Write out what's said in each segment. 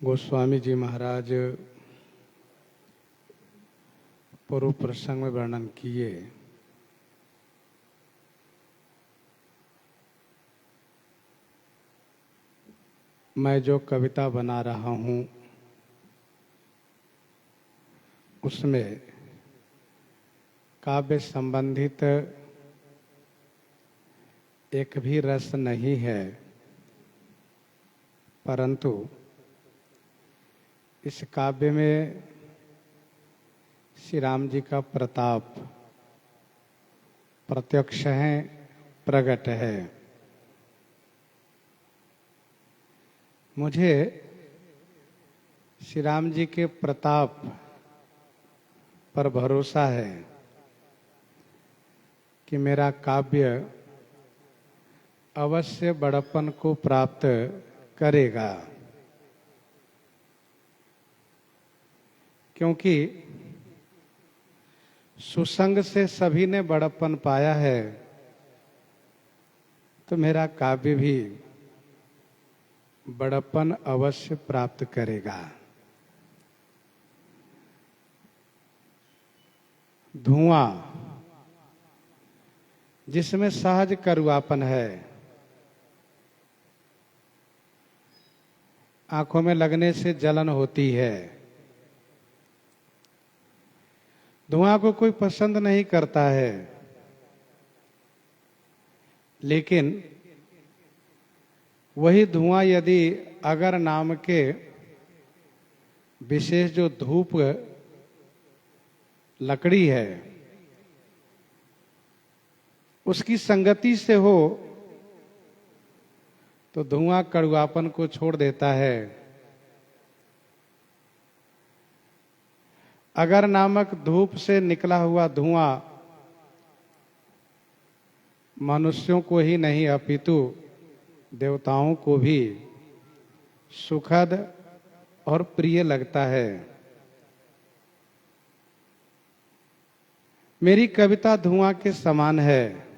गोस्वामी जी महाराज पूर्व प्रसंग में वर्णन किए मैं जो कविता बना रहा हूँ उसमें काव्य संबंधित एक भी रस नहीं है, परंतु इस काव्य में श्री राम जी का प्रताप प्रत्यक्ष है, प्रकट है। मुझे श्री राम जी के प्रताप पर भरोसा है कि मेरा काव्य अवश्य बड़प्पन को प्राप्त करेगा, क्योंकि सुसंग से सभी ने बड़प्पन पाया है, तो मेरा काव्य भी बड़प्पन अवश्य प्राप्त करेगा। धुआं जिसमें सहज करुआपन है, आंखों में लगने से जलन होती है। धुआं को कोई पसंद नहीं करता है, लेकिन वही धुआं यदि अगर नाम के विशेष जो धूप लकड़ी है उसकी संगति से हो तो धुआं कड़वापन को छोड़ देता है। अगर नामक धूप से निकला हुआ धुआं मनुष्यों को ही नहीं अपितु देवताओं को भी सुखद और प्रिय लगता है। मेरी कविता धुआं के समान है,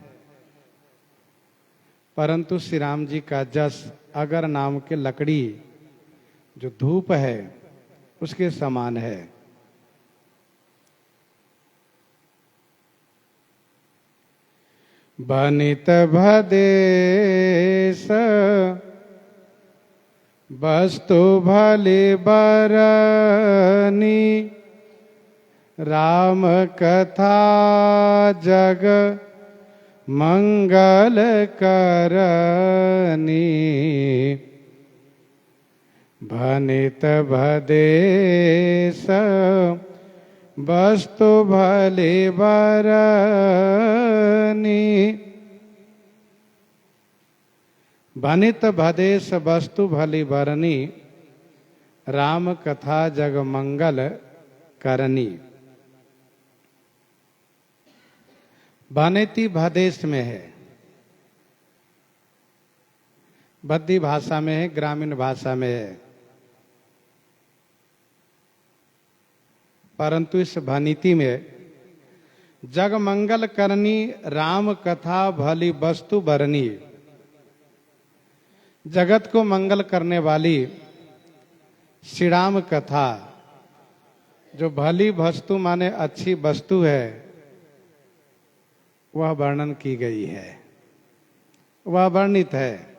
परंतु श्री राम जी का जस अगर नाम के लकड़ी जो धूप है उसके समान है। बनित भदेश वस्तु भले बरनी, राम कथा जग मंगल करनी। भनित भदेश वस्तु भले बरनी, भनित भदेश वस्तु भली बरनी, राम कथा जग मंगल करनी। बनेती भदेश में है, बद्दी भाषा में है, ग्रामीण भाषा में है, परंतु इस भनीति में जग मंगल करनी, राम कथा भली वस्तु बरनी। जगत को मंगल करने वाली श्री राम कथा जो भली वस्तु माने अच्छी वस्तु है वह वर्णन की गई है, वह वर्णित है।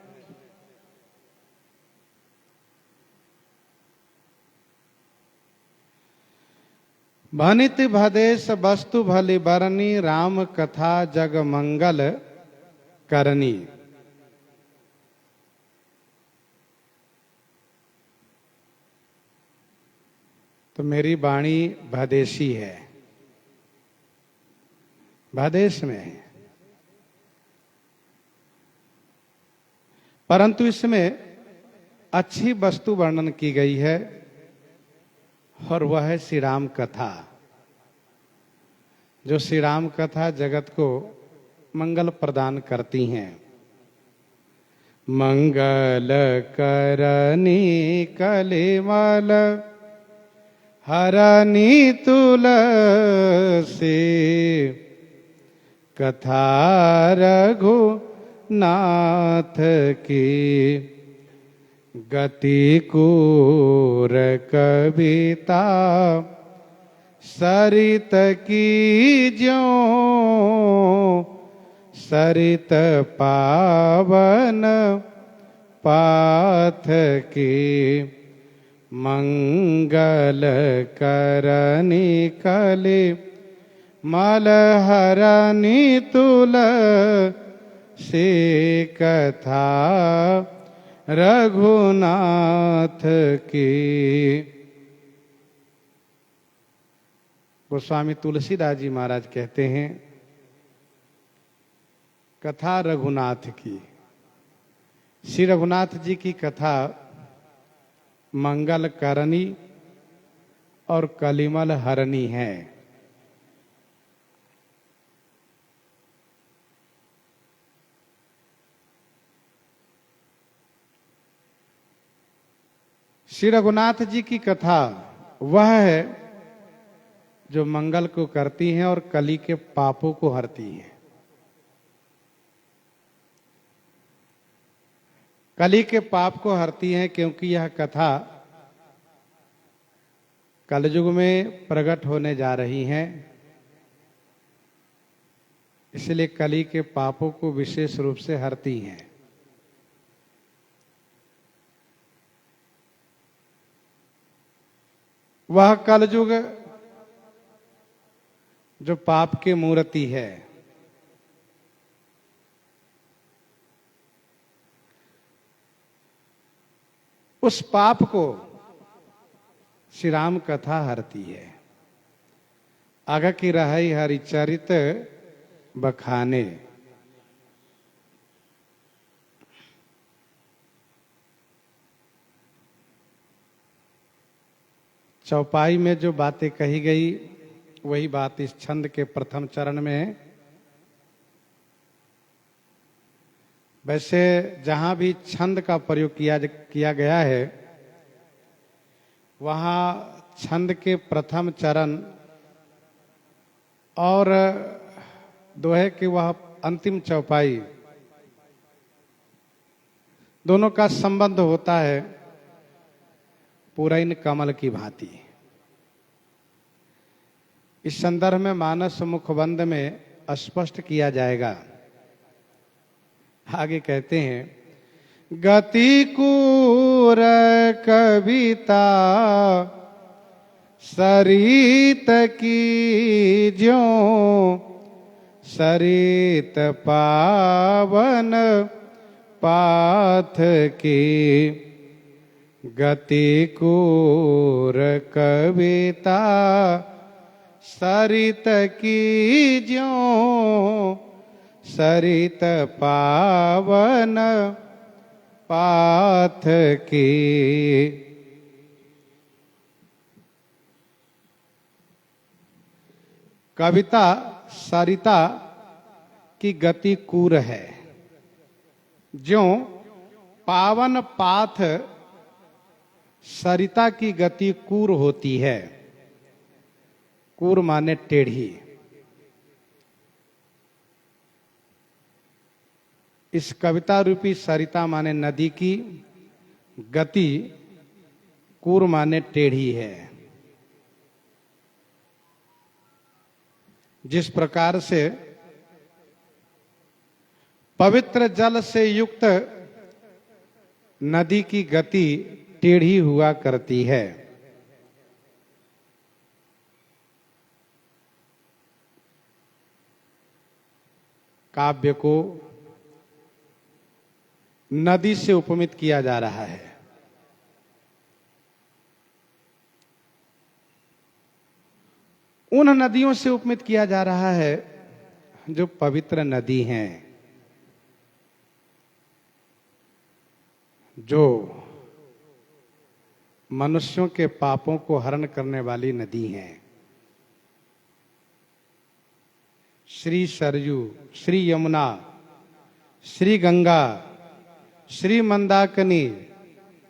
भनित भदेश वस्तु भली बरनी, राम कथा जग मंगल करनी। तो मेरी वाणी भदेशी है, भदेश में है, परंतु इसमें अच्छी वस्तु वर्णन की गई है और वह है श्री राम कथा। जो श्री राम कथा जगत को मंगल प्रदान करती हैं। मंगल करनी कलिमल हरनी तुलसी, कथा रघु नाथ की गति कूर कविता सरित की ज्यों सरित पावन पाथ की मंगल करनी कली मलहरनी तुलसी कथा रघुनाथ की। गोस्वामी तुलसीदास जी महाराज कहते हैं, कथा रघुनाथ की। श्री रघुनाथ जी की कथा मंगल करनी और कलिमल हरनी है। श्री रघुनाथ जी की कथा वह है जो मंगल को करती हैं और कली के पापों को हरती हैं। कली के पाप को हरती हैं क्योंकि यह कथा कलयुग में प्रकट होने जा रही हैं, इसलिए कली के पापों को विशेष रूप से हरती हैं। वह कलयुग जो पाप की मूर्ति है, उस पाप को श्री राम कथा हरती है। आगा की रहाई हरिचरित बखाने। चौपाई में जो बातें कही गई वही बात इस छंद के प्रथम चरण में है। वैसे जहां भी छंद का प्रयोग किया गया है वहां छंद के प्रथम चरण और दोहे की वह अंतिम चौपाई दोनों का संबंध होता है पूरैन कमल की भांति। इस संदर्भ में मानस मुखबंद में स्पष्ट किया जाएगा। आगे कहते हैं, गति कूर कविता सरित की ज्यों सरित पावन पाथ की गति कूर कविता सरित की ज्यों सरित पावन पाथ की। कविता सरिता की गति कूर है, ज्यों पावन पाथ सरिता की गति कूर होती है। कूर माने टेढ़ी। इस कविता रूपी सरिता माने नदी की गति कूर माने टेढ़ी है। जिस प्रकार से पवित्र जल से युक्त नदी की गति टेढ़ी हुआ करती है, काव्य को नदी से उपमित किया जा रहा है। उन नदियों से उपमित किया जा रहा है जो पवित्र नदी हैं, जो मनुष्यों के पापों को हरण करने वाली नदी हैं। श्री सरयू, श्री यमुना, श्री गंगा, श्री मंदाकिनी,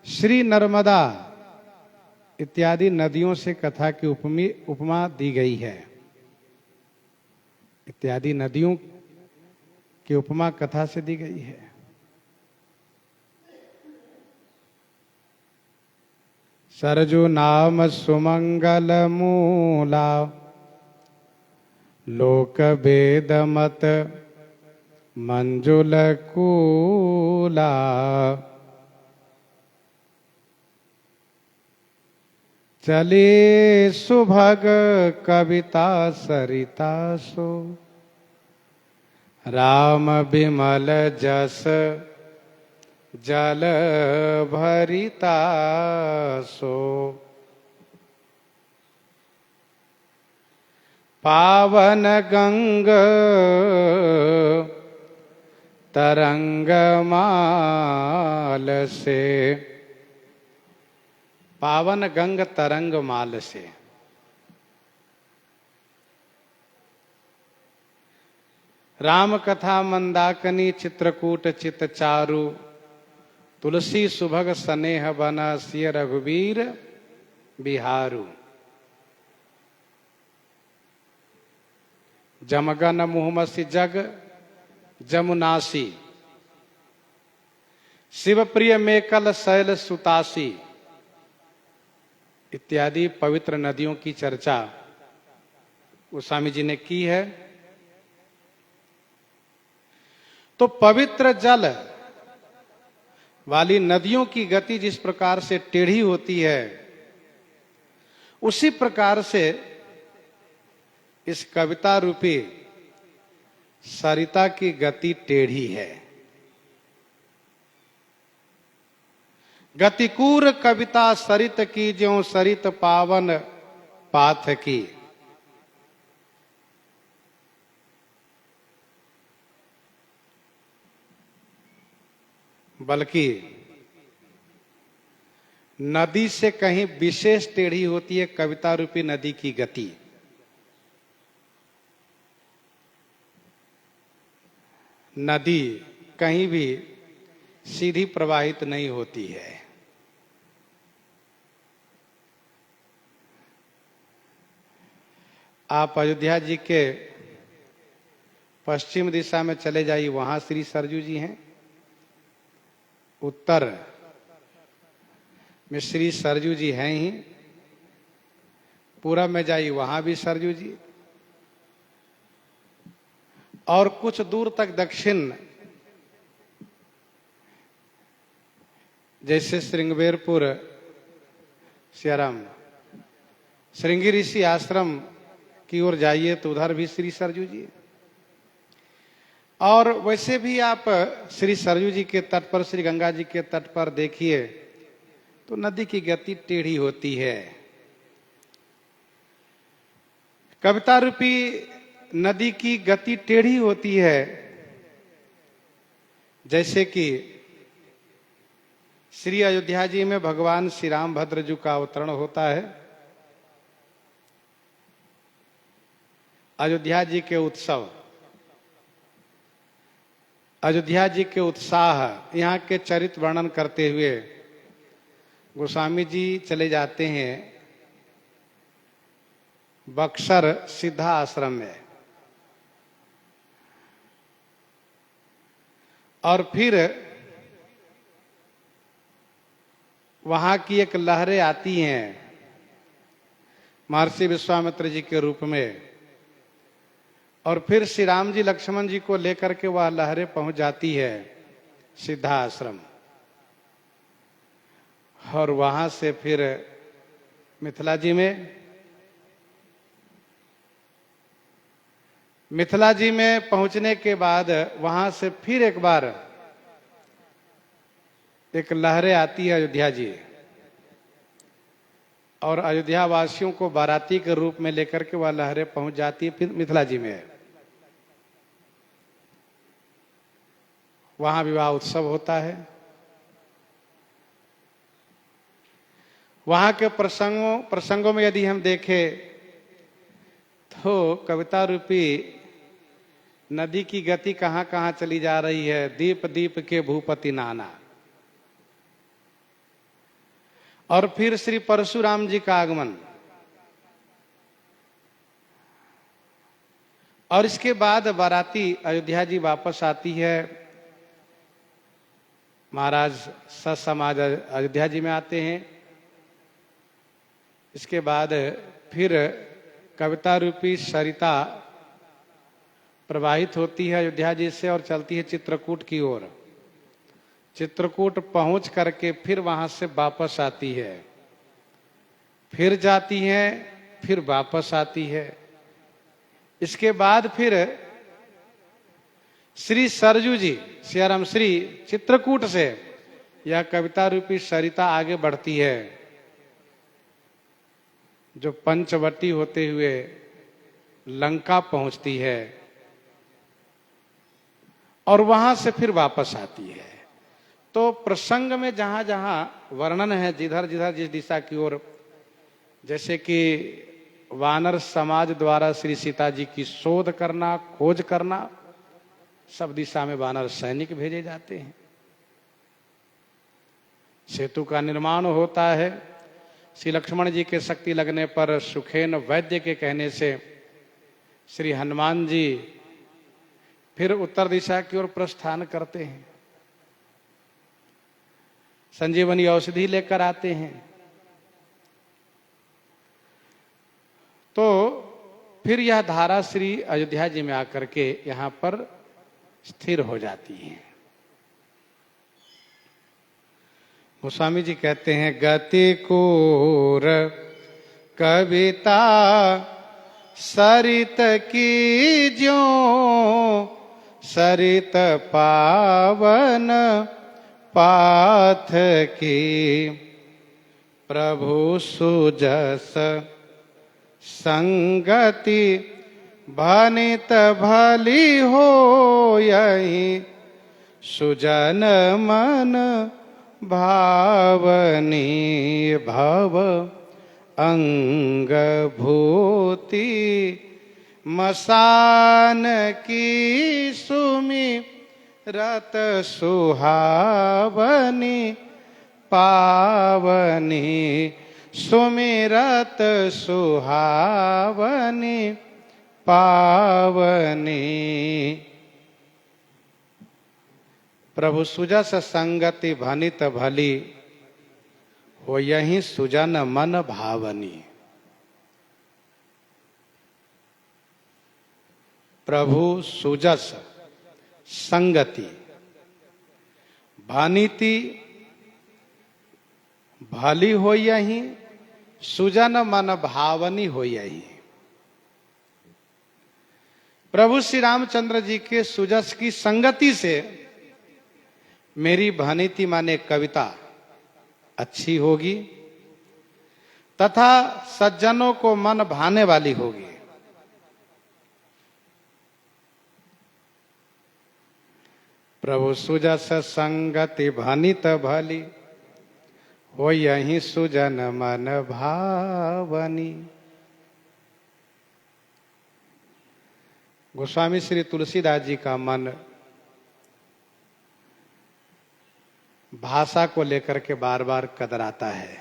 श्री नर्मदा इत्यादि नदियों से कथा की उपमा दी गई है। इत्यादि नदियों की उपमा कथा से दी गई है। सरजू नाम सुमंगल मूला, लोक वेद मत मंजुल कूला। चली सुभग कविता सरिता सो, राम बिमल जस जल भरिता सो। पावन गंग तरंग माल से, पावन गंग तरंग माल से। राम कथा मंदाकिनी चित्रकूट चित चारु, तुलसी सुभग स्नेह बन सिय रघुवीर बिहारू। जमगन मुहमसि जग जमुनासी, शिव प्रिय मेकल शैल सुतासी इत्यादि पवित्र नदियों की चर्चा गोस्वामी जी ने की है। तो पवित्र जल वाली नदियों की गति जिस प्रकार से टेढ़ी होती है, उसी प्रकार से इस कविता रूपी सरिता की गति टेढ़ी है। गतिकूर कविता सरित की, ज्यों सरित पावन पाथ की। बल्कि नदी से कहीं विशेष टेढ़ी होती है कविता रूपी नदी की गति। नदी कहीं भी सीधी प्रवाहित नहीं होती है। आप अयोध्या जी के पश्चिम दिशा में चले जाइए, वहां श्री सरजू जी हैं। उत्तर में श्री सरजू जी हैं ही। पूरब में जाइए, वहां भी सरजू जी। और कुछ दूर तक दक्षिण, जैसे श्रृंगवेरपुर सियाराम श्रृंगी ऋषि आश्रम की ओर जाइए तो उधर भी श्री सरजू जी। और वैसे भी आप श्री सरजू जी के तट पर, श्री गंगा जी के तट पर देखिए तो नदी की गति टेढ़ी होती है। कविता रूपी नदी की गति टेढ़ी होती है। जैसे कि श्री अयोध्या जी में भगवान श्री रामभद्र जी का अवतरण होता है। अयोध्या जी के उत्सव, अयोध्या जी के उत्साह, यहाँ के चरित्र वर्णन करते हुए गोस्वामी जी चले जाते हैं बक्सर सिद्धा आश्रम में। और फिर वहां की एक लहरें आती हैं महर्षि विश्वामित्र जी के रूप में। और फिर श्री राम जी लक्ष्मण जी को लेकर के वह लहरें पहुंच जाती है सिद्धा आश्रम। और वहां से फिर मिथिला जी में पहुंचने के बाद वहां से फिर एक बार एक लहरें आती है अयोध्या जी। और अयोध्या वासियों को बाराती के रूप में लेकर के वह लहरें पहुंच जाती है फिर मिथिला जी में। वहां विवाह उत्सव होता है। वहां के प्रसंगों में यदि हम देखें तो कविता रूपी नदी की गति कहां कहां चली जा रही है। दीप दीप के भूपति नाना। और फिर श्री परशुराम जी का आगमन। और इसके बाद बाराती अयोध्या जी वापस आती है। महाराज ससमाज अयोध्या जी में आते हैं। इसके बाद फिर कविता रूपी सरिता प्रवाहित होती है अयोध्या जी से और चलती है चित्रकूट की ओर। चित्रकूट पहुंच करके फिर वहां से वापस आती है, फिर जाती है, फिर वापस आती है। इसके बाद फिर श्री सरजू जी सियाराम श्री चित्रकूट से यह कविता रूपी सरिता आगे बढ़ती है, जो पंचवटी होते हुए लंका पहुंचती है और वहां से फिर वापस आती है। तो प्रसंग में जहां जहां वर्णन है, जिधर जिधर जिस दिशा की ओर, जैसे कि वानर समाज द्वारा श्री सीता जी की शोध करना, खोज करना, सब दिशा में वानर सैनिक भेजे जाते हैं। सेतु का निर्माण होता है। श्री लक्ष्मण जी के शक्ति लगने पर सुखेन वैद्य के कहने से श्री हनुमान जी फिर उत्तर दिशा की ओर प्रस्थान करते हैं, संजीवनी औषधि लेकर आते हैं। तो फिर यह धारा श्री अयोध्या जी में आकर के यहां पर स्थिर हो जाती है। गोस्वामी जी कहते हैं, गति कूर कविता सरित की ज्यों, सरित पावन पाथ की, प्रभु सुजस संगति भनित भली हो, यही सुजन मन भावनी, भव अंग भूति मसान की, सुमिरत सुहावनी पावनी, सुमिरत सुहावनी पावनी। प्रभु सुजस संगति भनित भली, हो यही सुजन मन भावनी। प्रभु सुजस संगति भनिति भली हो यही, सुजन मन भावनी हो यही। प्रभु श्री रामचंद्र जी के सुजस की संगति से मेरी भनिति माने कविता अच्छी होगी तथा सज्जनों को मन भाने वाली होगी। प्रभु सुजस संगति भनित भली, हो यही सुजन मन भावनी। गोस्वामी श्री तुलसीदास जी का मन भाषा को लेकर के बार बार कतराता है,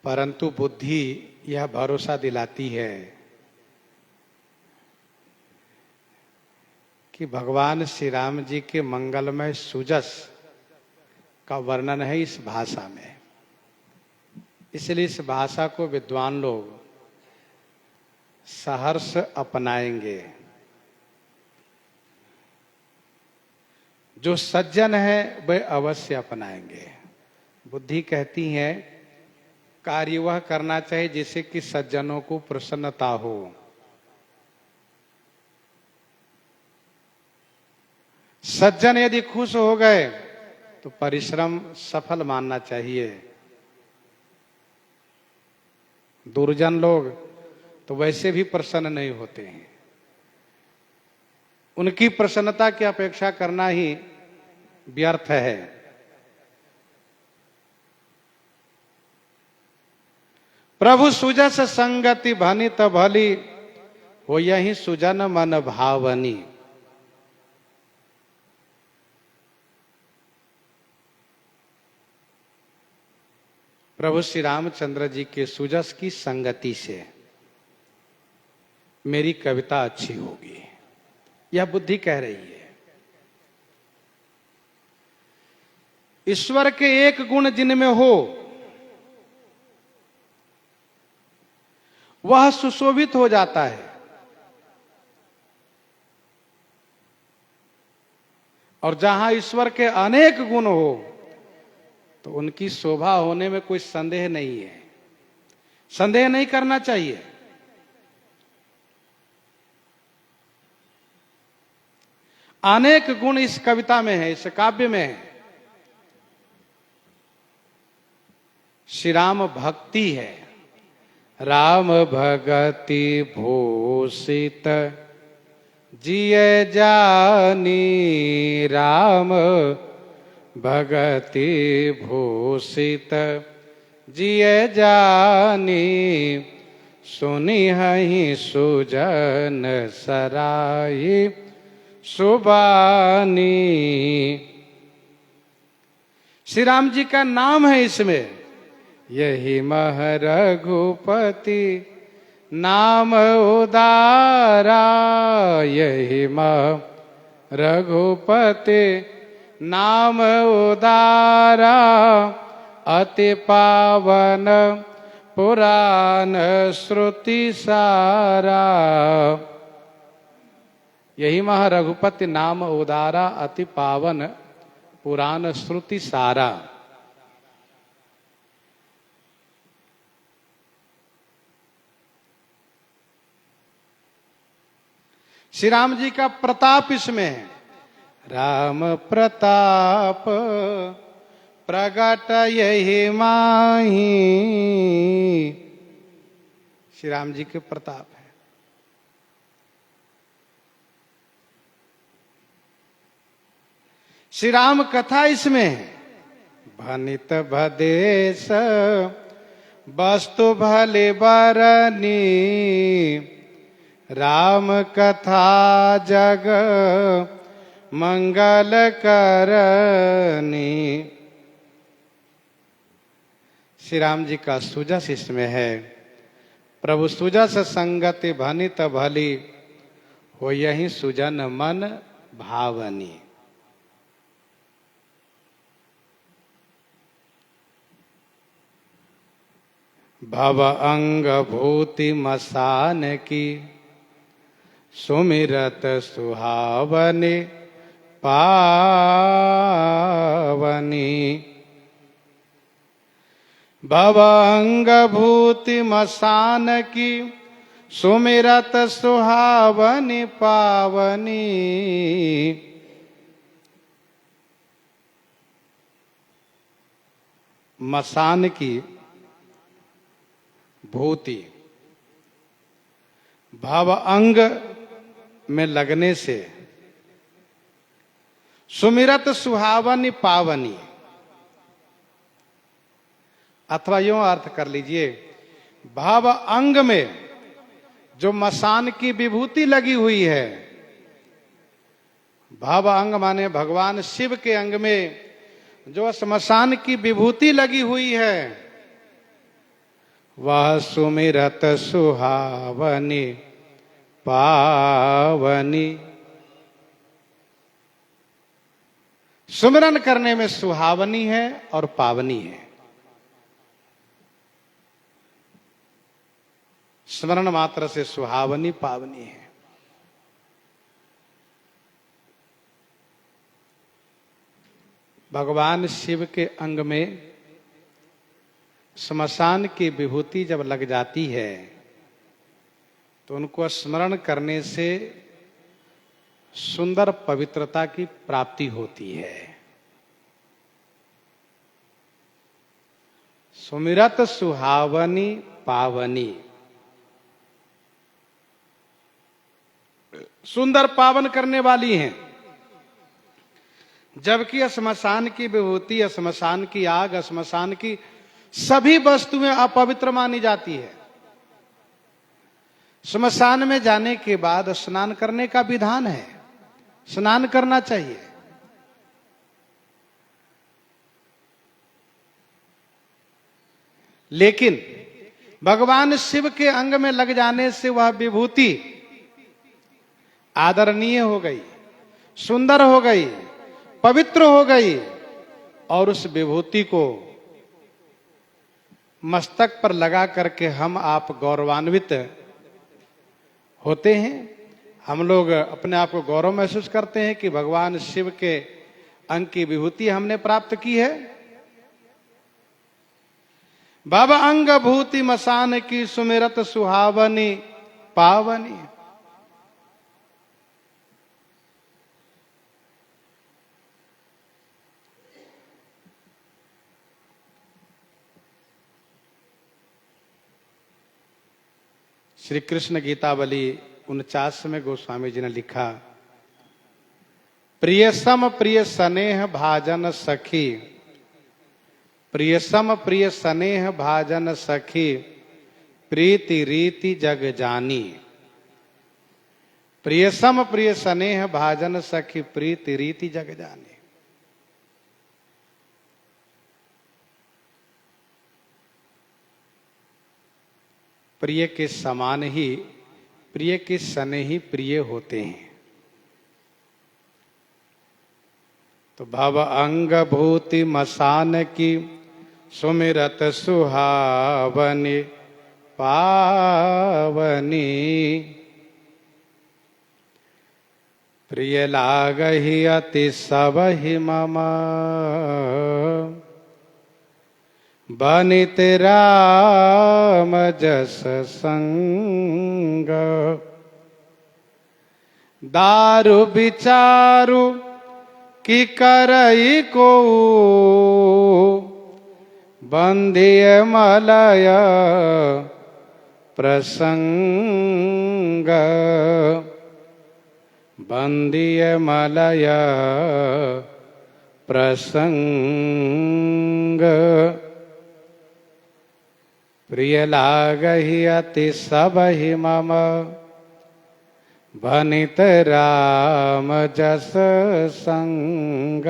परंतु बुद्धि यह भरोसा दिलाती है कि भगवान श्री राम जी के मंगलमय सुजस का वर्णन है इस भाषा में। इसलिए इस भाषा को विद्वान लोग सहर्ष अपनाएंगे। जो सज्जन है वे अवश्य अपनाएंगे। बुद्धि कहती है कार्य वह करना चाहिए जिससे कि सज्जनों को प्रसन्नता हो। सज्जन यदि खुश हो गए तो परिश्रम सफल मानना चाहिए। दुर्जन लोग तो वैसे भी प्रसन्न नहीं होते हैं, उनकी प्रसन्नता की अपेक्षा करना ही व्यर्थ है। प्रभु सुजस संगति भनित भली, हो यही सुजन मन भावनी। प्रभु श्री रामचंद्र जी के सुजस की संगति से मेरी कविता अच्छी होगी, यह बुद्धि कह रही है। ईश्वर के एक गुण जिनमें हो वह सुशोभित हो जाता है, और जहां ईश्वर के अनेक गुण हो तो उनकी शोभा होने में कोई संदेह नहीं है, संदेह नहीं करना चाहिए। अनेक गुण इस कविता में है, इस काव्य में है। श्री राम भक्ति है, राम भगति भूषित जिय जानी, राम भगति भूषित जिय जानी, सुनी हहीं सुजन सराई सुबानी। श्री राम जी का नाम है इसमें, यही मह रघुपति नाम उदारा, यही मह रघुपति नाम उदारा, अति पावन पुराण श्रुति सारा। यही मह रघुपति नाम उदारा, अति पावन पुराण श्रुति सारा। श्री राम जी का प्रताप इसमें है, राम प्रताप प्रगट यही माही। श्री राम जी के प्रताप है। श्री राम कथा इसमें है, भनित भदेश वस्तु भले बरनी, राम कथा जग मंगल करनी। श्री राम जी का सुजस इसमें है, प्रभु सुजस संगति भनित भली, हो यही सुजन मन भावनी। भव अंग भूति मसान की, सुमिरत सुहावनी पावनी। भव अंग भूति मसान की, सुमिरत सुहावनी पावनी। मसान की भूति भव अंग में लगने से, सुमिरत सुहावनी पावनी, अथवा यूं अर्थ कर लीजिए, भव अंग में जो मसान की विभूति लगी हुई है, भव अंग माने भगवान शिव के अंग में जो श्मशान की विभूति लगी हुई है, वह सुमिरत सुहावनी पावनी। सुमिरन करने में सुहावनी है और पावनी है। स्मरण मात्र से सुहावनी पावनी है। भगवान शिव के अंग में श्मशान की विभूति जब लग जाती है तो उनको स्मरण करने से सुंदर पवित्रता की प्राप्ति होती है। सुमिरत सुहावनी पावनी, सुंदर पावन करने वाली हैं। जबकि श्मशान की विभूति, श्मशान की आग, श्मशान की सभी वस्तुएं अपवित्र मानी जाती है। श्मशान में जाने के बाद स्नान करने का विधान है, स्नान करना चाहिए। लेकिन भगवान शिव के अंग में लग जाने से वह विभूति आदरणीय हो गई, सुंदर हो गई, पवित्र हो गई, और उस विभूति को मस्तक पर लगा करके हम आप गौरवान्वित होते हैं। हम लोग अपने आप को गौरव महसूस करते हैं कि भगवान शिव के अंग की विभूति हमने प्राप्त की है। भव अंग भूति मसान की सुमिरत सुहावनी पावनी। श्री कृष्ण गीतावली 49 में गोस्वामी जी ने लिखा, प्रियसम प्रिय स्नेह भाजन सखी, प्रियसम प्रिय स्नेह भाजन सखी, प्रीति रीति जग जानी। प्रियसम प्रिय स्नेह भाजन सखी, प्रीति रीति जग जानी। प्रिय के समान ही, प्रिय के सने ही प्रिय होते हैं। तो भव अंग भूति मसान की सुमिरत सुहावनी पावनी। प्रिय लागहि अति सबहि मम, बनित राम जस संग। दारु विचारु कि करई को, बंधिय मलय प्रसंग। बंधिय मलय प्रसंग। प्रिय लागहि अति सबहि मम, बनित राम जस संग।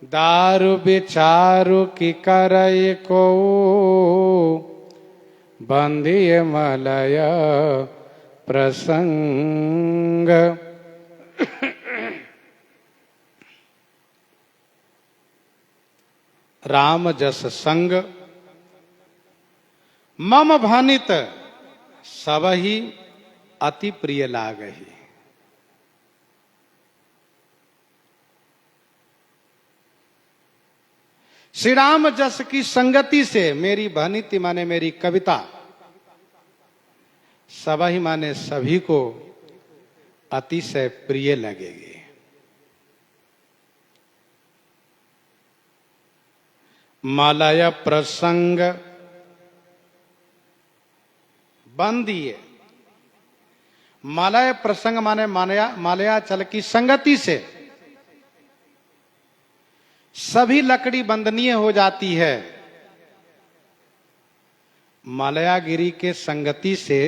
दारु विचारु कि करई को, बंधिय मलय प्रसंग। राम जस संग मम भानित सबहि अति प्रिय लागहि। श्री राम जस की संगति से मेरी भानिति माने मेरी कविता, सबहि माने सभी को अतिशय प्रिय लगेगी। मलय प्रसंग बंदिए। मलय प्रसंग माने मालयाचल की संगति से सभी लकड़ी बंधनीय हो जाती है। मलयागिरी के संगति से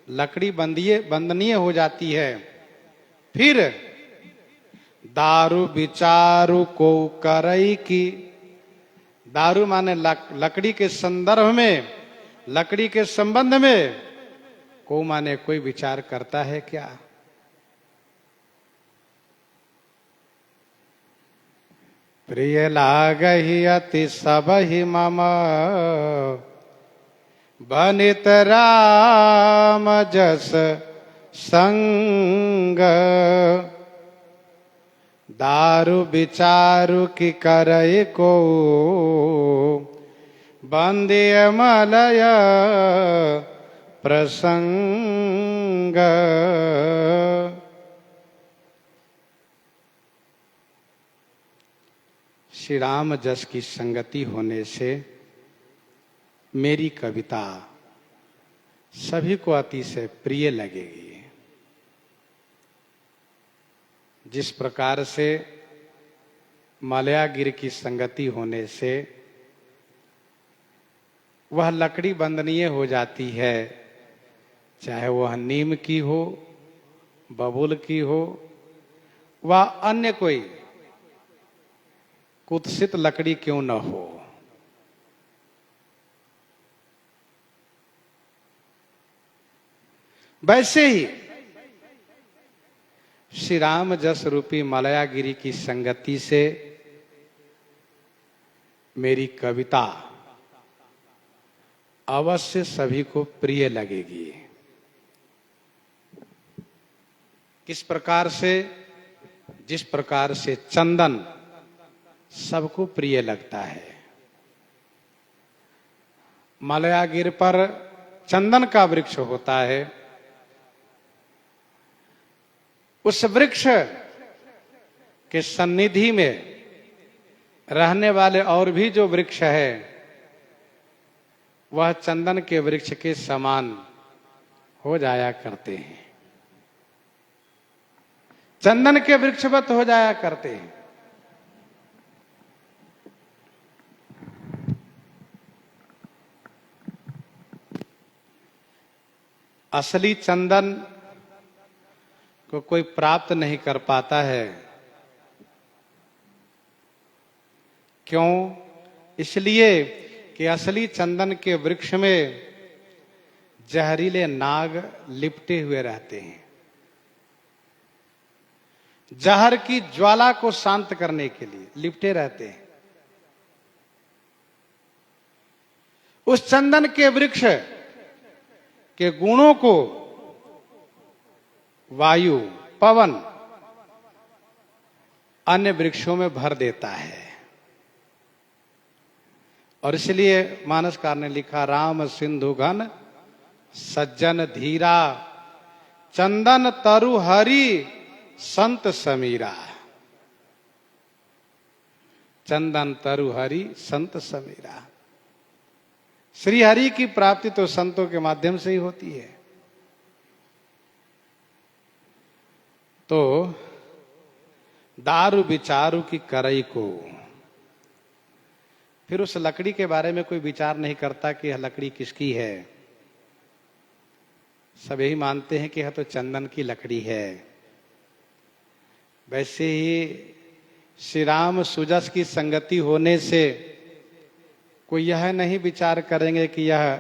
लकड़ी बंधनीय हो जाती है। फिर दारु विचारु को करई की। दारु माने लकड़ी के संदर्भ में, लकड़ी के संबंध में, को माने कोई विचार करता है क्या? प्रिय लागहि अति सबहि मम, बनित राम जस संग। दारु विचारु कि करई को, बंधिय मलय प्रसंग। श्री राम जस की संगति होने से मेरी कविता सभी को अतिशय प्रिय लगेगी। जिस प्रकार से मलयागिर की संगति होने से वह लकड़ी बंधनीय हो जाती है, चाहे वह नीम की हो, बबूल की हो, व अन्य कोई कुत्सित लकड़ी क्यों न हो। वैसे ही श्री राम जस रूपी मलयागिरी की संगति से मेरी कविता अवश्य सभी को प्रिय लगेगी। किस प्रकार से? जिस प्रकार से चंदन सबको प्रिय लगता है। मलयागिर पर चंदन का वृक्ष होता है। उस वृक्ष के सन्निधि में रहने वाले और भी जो वृक्ष है वह चंदन के वृक्ष के समान हो जाया करते हैं, चंदन के वृक्षवत हो जाया करते हैं। असली चंदन को कोई प्राप्त नहीं कर पाता है। क्यों? इसलिए कि असली चंदन के वृक्ष में जहरीले नाग लिपटे हुए रहते हैं। जहर की ज्वाला को शांत करने के लिए लिपटे रहते हैं। उस चंदन के वृक्ष के गुणों को वायु, पवन अन्य वृक्षों में भर देता है। और इसलिए मानसकार ने लिखा, राम सिंधु घन सज्जन धीरा, चंदन तरु हरि संत समीरा। चंदन तरु हरि संत समीरा। श्री हरि की प्राप्ति तो संतों के माध्यम से ही होती है। तो दारू विचारू की करई को, फिर उस लकड़ी के बारे में कोई विचार नहीं करता कि यह लकड़ी किसकी है। सब यही मानते हैं कि यह तो चंदन की लकड़ी है। वैसे ही श्री राम सुजस की संगति होने से कोई यह नहीं विचार करेंगे कि यह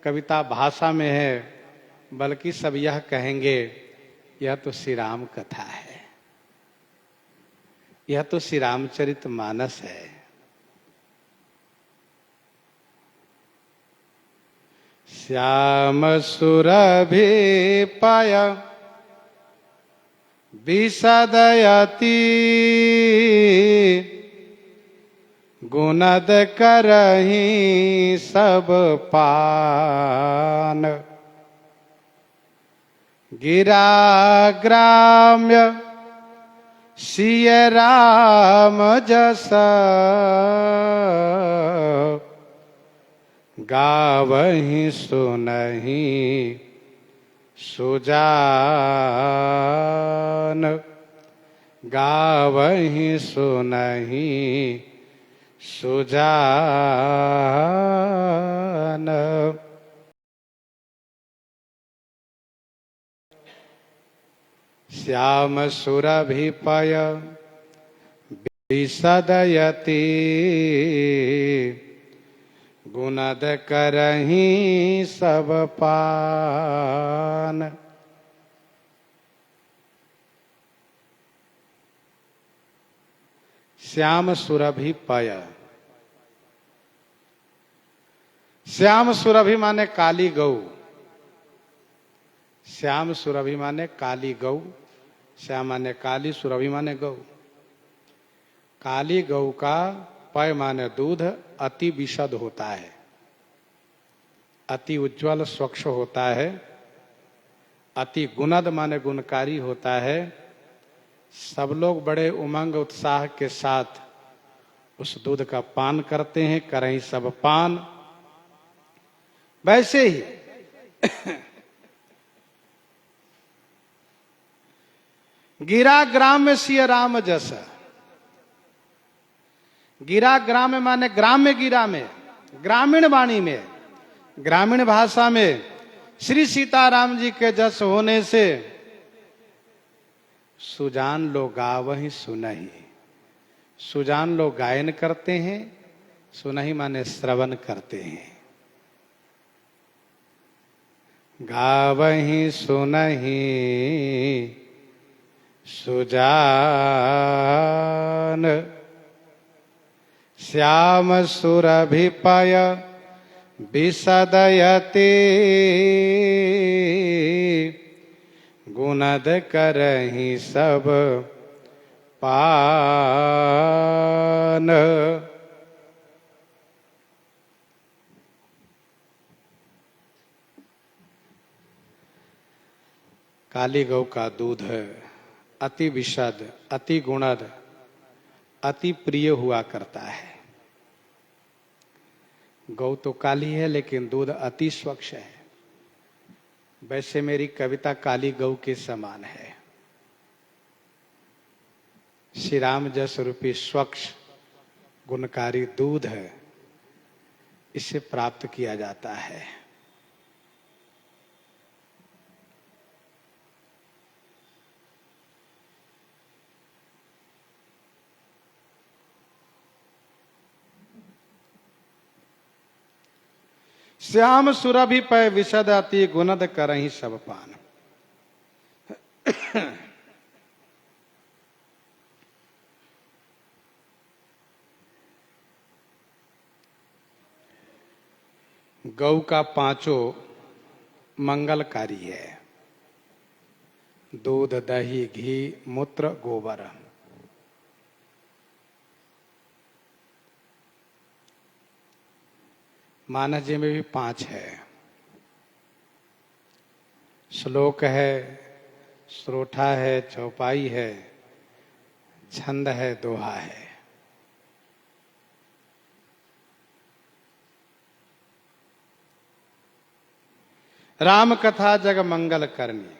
कविता भाषा में है, बल्कि सब यह कहेंगे यह तो श्री राम कथा है, यह तो श्री रामचरित मानस है। श्याम सुरभि पय विसदयति, गुणद करहि सब पान। गिरा ग्राम्य सिय राम जस, गावहि सुनहि सुजान। गावहि सुनहि सुजान। श्याम सुरभि पय विसदयति, गुणद करहि सब पान। श्याम सुरभि पय। श्याम सुरभि माने काली गौ। श्याम सुरभि माने काली गौ। श्याम माने काली, सुरभि माने गौ। काली गौ का पय माने दूध अति विशद होता है, अति उज्जवल स्वच्छ होता है। अति गुणद माने गुणकारी होता है। सब लोग बड़े उमंग उत्साह के साथ उस दूध का पान करते हैं, करें सब पान। वैसे ही गिरा ग्राम में सिय राम जस। गिरा ग्राम माने ग्राम्य गिरा में, ग्रामीण वाणी में, ग्रामीण भाषा में श्री सीताराम जी के जस होने से सुजान लोग गावहि सुनहि। सुजान लोग गायन करते हैं, सुनहि माने श्रवण करते हैं। गावहीं सुनहीं सुजान। श्याम सुरभिपय विसदयति गुणद करहीं सब पान। काली गौ का दूध अति विशद, अति गुणद, अति प्रिय हुआ करता है। गौ तो काली है लेकिन दूध अति स्वच्छ है। वैसे मेरी कविता काली गौ के समान है। श्री राम जस रूपी स्वच्छ गुणकारी दूध है, इसे प्राप्त किया जाता है। श्याम सुरभि पै विशद अति गुणद करहीं सब पान। गौ का पांचों मंगलकारी है। दूध, दही, घी, मूत्र, गोबर। मानस जी में भी 5 है। श्लोक है, श्रोठा है, चौपाई है, छंद है, दोहा है। राम कथा जग मंगल करनी।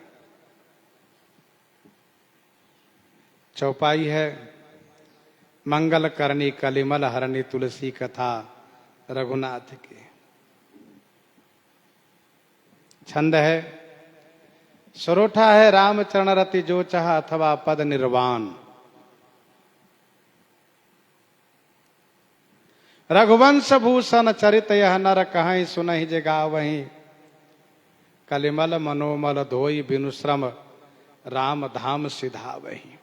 चौपाई है, मंगल करनी कलिमल हरणी तुलसी कथा रघुनाथ की। छंद है, सरोठा है, राम चरण रति जो चाह अथवा पद निर्वाण। रघुवंश भूषण चरित यह नर कहीं सुनहि जे गावहीं। कलिमल मनोमल धोई बिनु श्रम राम धाम सिधावहीं।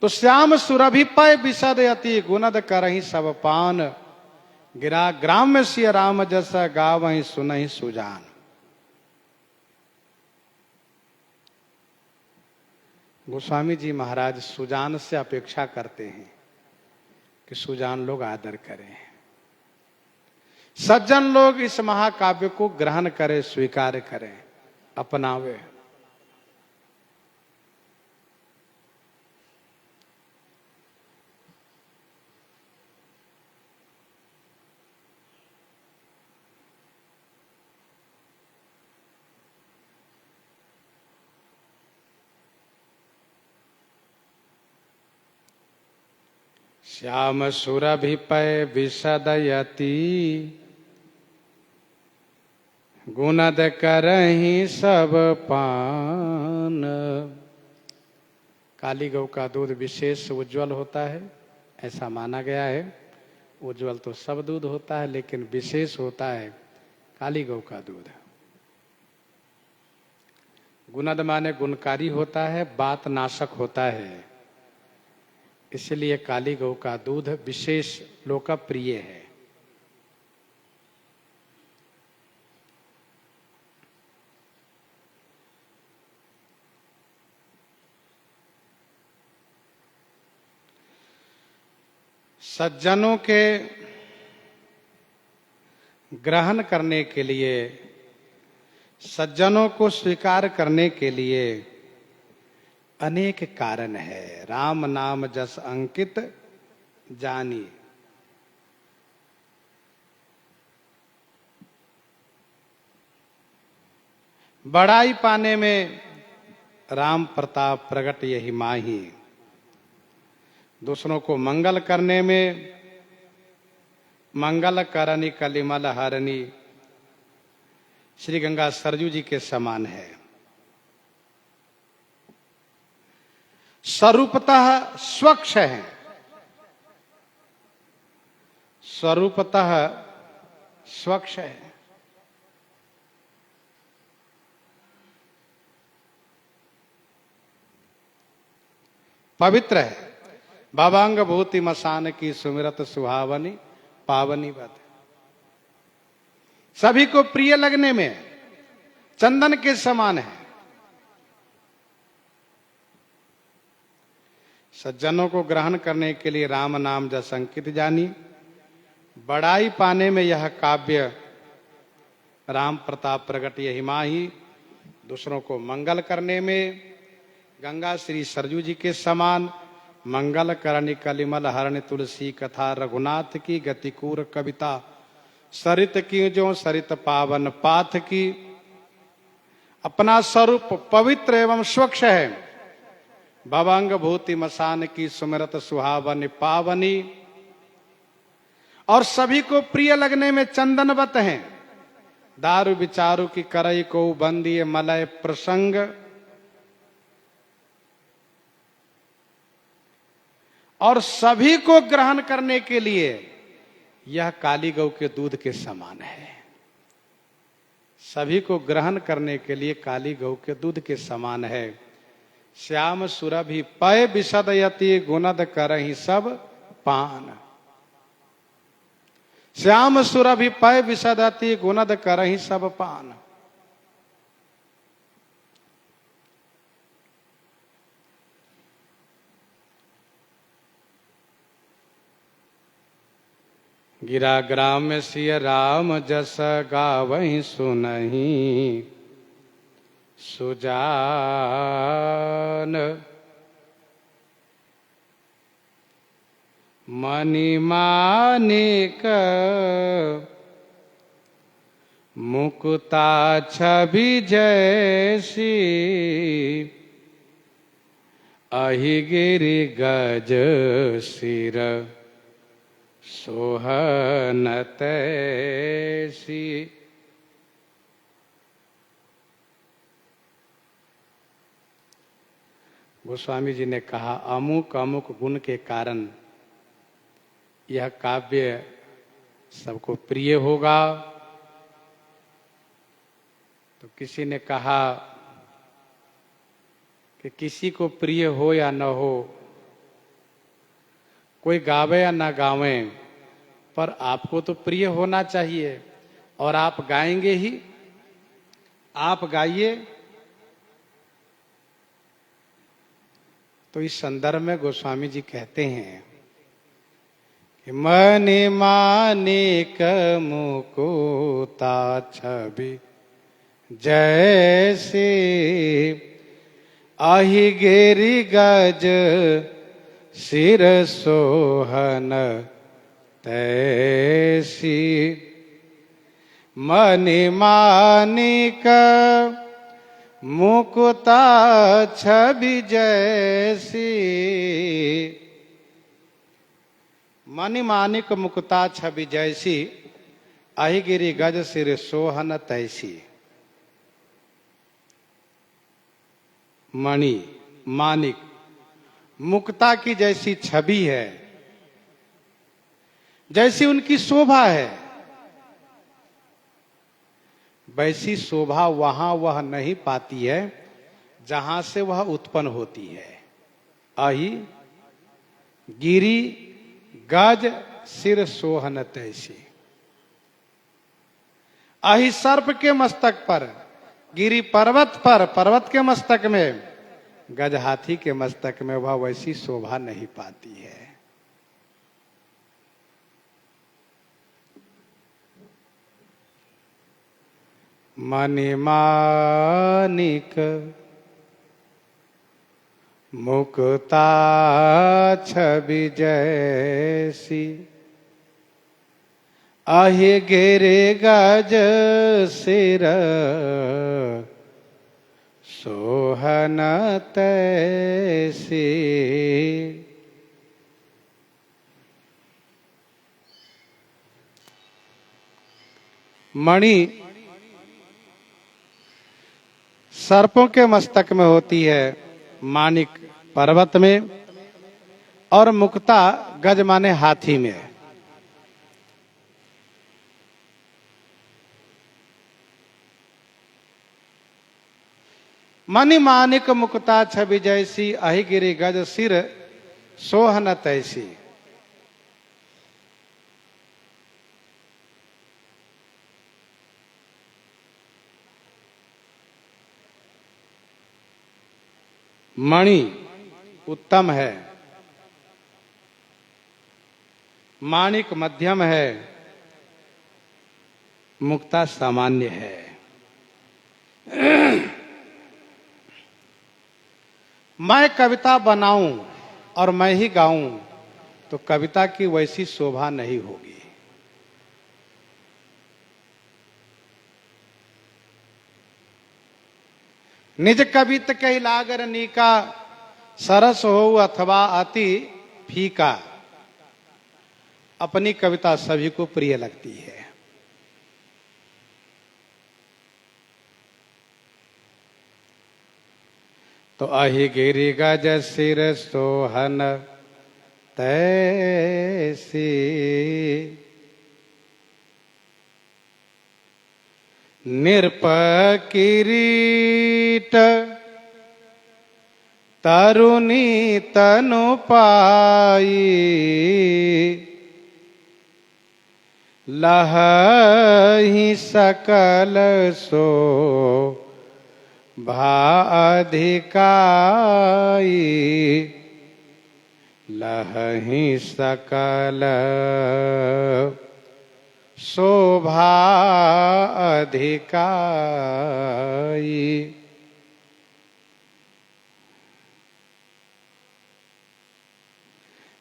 तो श्याम सुरभि पय विशद अति गुणद करहीं सब पान। गिरा ग्राम्य सिय राम जस गावहीं सुनहि सुजान। गोस्वामी जी महाराज सुजान से अपेक्षा करते हैं कि सुजान लोग आदर करें, सज्जन लोग इस महाकाव्य को ग्रहण करें, स्वीकार करें, अपनावे। श्याम सुरभि पय विशदयति गुणद करहीं सब पान। काली गौ का दूध विशेष उज्जवल होता है, ऐसा माना गया है। उज्जवल तो सब दूध होता है, लेकिन विशेष होता है काली गौ का दूध। गुणद माने गुणकारी होता है, बात नाशक होता है। इसलिए काली गौ का दूध विशेष लोकप्रिय है। सज्जनों के ग्रहण करने के लिए, सज्जनों को स्वीकार करने के लिए अनेक कारण है। राम नाम जस अंकित जानी। बड़ाई पाने में राम प्रताप प्रगट यही माही। दूसरों को मंगल करने में मंगल करनी कलिमल हरनी श्री गंगा सरजू जी के समान है। स्वरूपतः स्वच्छ है, स्वरूपतः स्वच्छ है, पवित्र है। बाबांग भूति मसान की सुमिरत सुहावनी पावनी बद। सभी को प्रिय लगने में चंदन के समान है। सज्जनों को ग्रहण करने के लिए राम नाम जस अंकित जानी। बड़ाई पाने में यह काव्य राम प्रताप प्रगट यही माही। दूसरों को मंगल करने में गंगा श्री सरजू जी के समान। मंगल करणी कलिमल हरण तुलसी कथा रघुनाथ की गतिकूर कविता। सरित की जो सरित पावन पाथ की। अपना स्वरूप पवित्र एवं स्वच्छ है। भवंग भूति मसान की सुमिरत सुहावनी पावनी। और सभी को प्रिय लगने में चंदनवत हैं। दारु विचारु की करई को बंदिए मलय प्रसंग। और सभी को ग्रहण करने के लिए यह काली गौ के दूध के समान है। सभी को ग्रहण करने के लिए काली गौ के दूध के समान है। श्याम सुरभि पय विशदयति गुणद करहि सब पान। श्याम सुरभि पय विशदयति गुणद करहि सब पान। गिरा ग्राम में सिय राम जस गावहि सुनहि सुजान। मणि मानिक मुकुता छवि जैसी। अहि गिरि गज सिर सोहन तैसी। गोस्वामी जी ने कहा अमुक अमुक गुण के कारण यह काव्य सबको प्रिय होगा। तो किसी ने कहा कि किसी को प्रिय हो या न हो, कोई गावे या ना गावे, पर आपको तो प्रिय होना चाहिए और आप गाएंगे ही। आप गाइए। तो इस संदर्भ में गोस्वामी जी कहते हैं कि मणि मानिक मुकुता छवि जैसे। अहि गिरि गज सिर सोहन तैसी। मणि मानिक मुकुता छवि जैसी। मणि मानिक मुकुता छवि जैसी। अहि गिरि गज सिर सोहन तैसी। मणि मानिक मुक्ता की जैसी छवि है, जैसी उनकी शोभा है, वैसी शोभा वहां वह नहीं पाती है जहां से वह उत्पन्न होती है। अहि गिरि गज सिर सोहन तैसी। अहि सर्प के मस्तक पर, गिरि पर्वत पर, पर्वत के मस्तक में, गज हाथी के मस्तक में वह वैसी शोभा नहीं पाती है। मणि मानिक मुकुता छवि जैसी। अहि गिरि गज सिर सोहन तैसी। मणि सर्पों के मस्तक में होती है, मानिक पर्वत में, और मुक्ता गज माने हाथी में। मणि मानिक मुक्ता छवि जैसी, अहि गिरि गज सिर सोहन तैसी। मणि उत्तम है, माणिक मध्यम है, मुक्ता सामान्य है। मैं कविता बनाऊं और मैं ही गाऊं तो कविता की वैसी शोभा नहीं होगी। निज कवित कही लागर नीका, सरस हो अथवा अति फीका। अपनी कविता सभी को प्रिय लगती है। तो अहि गिरि गज सिर सोहन तैसी, नृप किरीट तरुणी तनु पाई। लहहि सकल सो भा अधिकाई। लहहि सकल शोभा अधिकाई।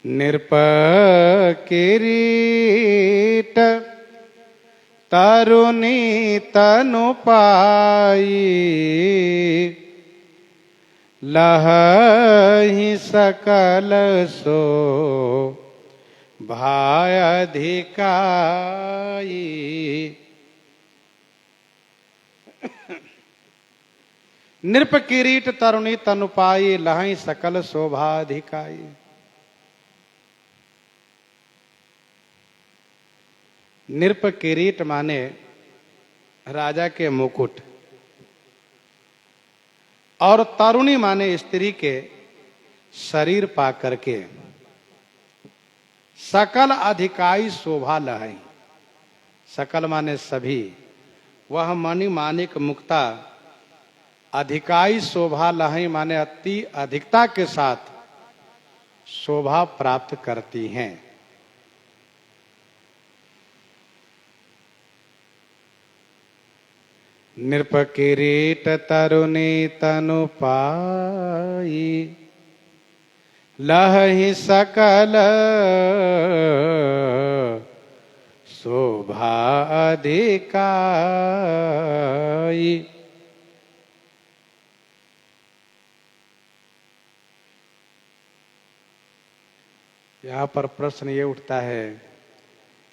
नृप किरीट तरुणी तनु पाई। लहहि सकल सो भाय अधिकाई। नृप किरीट तरुणी तनु पाई, लहहि सकल शोभा अधिकाई। नृप किरीट माने राजा के मुकुट, और तरुणी माने स्त्री के शरीर पा करके सकल अधिकाई शोभा लहई। सकल माने सभी, वह मणि मानिक मुक्ता अधिकाई शोभा लहई माने अति अधिकता के साथ शोभा प्राप्त करती हैं। नृप किरीट तरुणी तनु पाई। लहहि सकल शोभा अधिकाई। यहाँ पर प्रश्न ये उठता है